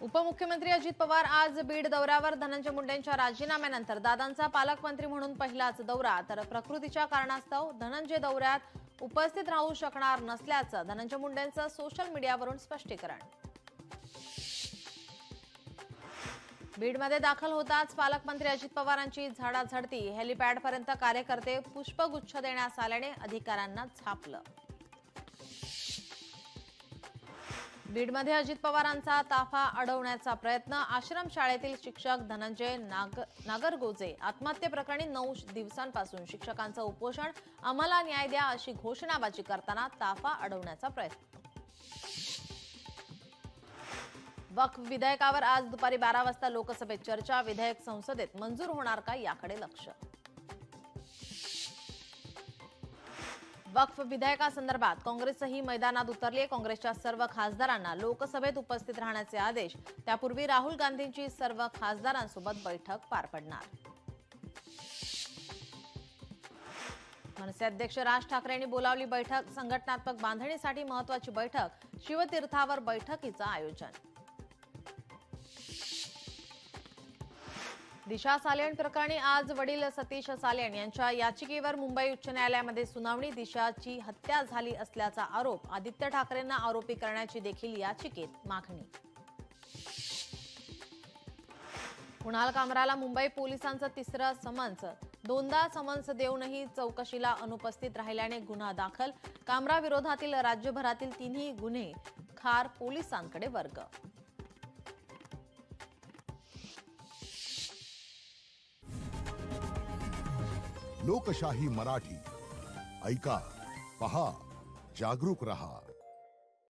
उपमुख्यमंत्री अजित पवार आज बीड दौऱ्यावर. धनंजय मुंडेंच्या राजीनाम्यानंतर दादांचा पालकमंत्री म्हणून पहिलाच दौरा, तर प्रकृतीच्या कारणास्तव धनंजय दौऱ्यात उपस्थित राहू शकणार नसल्याचं धनंजय मुंडेंचं सोशल मीडियावरून स्पष्टीकरण. बीडमध्ये दाखल होताच पालकमंत्री अजित पवारांची झाडाझडती. हेलिपॅडपर्यंत कार्यकर्ते पुष्पगुच्छ देण्यास आल्याने अधिकाऱ्यांना झापलं. बीडमध्ये अजित पवारांचा ताफा अडवण्याचा प्रयत्न. आश्रमशाळेतील शिक्षक धनंजय नागरगोजे आत्महत्येप्रकरणी 9 दिवसांपासून शिक्षकांचं उपोषण. आम्हाला न्याय द्या अशी घोषणाबाजी करताना ताफा अडवण्याचा प्रयत्न. वक्फ विधेयकावर आज दुपारी 12 वाजता लोकसभेत चर्चा. विधेयक संसदेत मंजूर होणार का याकडे लक्ष. वक्फ विधेयकासंदर्भात काँग्रेसही मैदानात उतरली. काँग्रेसच्या सर्व खासदारांना लोकसभेत उपस्थित राहण्याचे आदेश. त्यापूर्वी राहुल गांधींची सर्व खासदारांसोबत बैठक पार पडणार. मनसे अध्यक्ष राज ठाकरेंनी बोलावली बैठक. संघटनात्मक बांधणीसाठी महत्त्वाची बैठक. शिवतीर्थावर बैठकीचं आयोजन. दिशा सालेण प्रकरणी आज वडील सतीश सालेण यांच्या याचिकेवर मुंबई उच्च न्यायालयामध्ये सुनावणी. दिशाची हत्या झाली असल्याचा आरोप. आदित्य ठाकरेंना आरोपी करण्याची देखील याचिकेत मागणी. कुणाल कामराला मुंबई पोलिसांचं तिसरं समन्स. दोनदा समन्स देऊनही चौकशीला अनुपस्थित राहिल्याने गुन्हा दाखल. कामरा विरोधातील राज्यभरातील 3ही गुन्हे खार पोलिसांकडे वर्ग. लोकशाही मराठी ऐका, पहा, जागरूक रहा.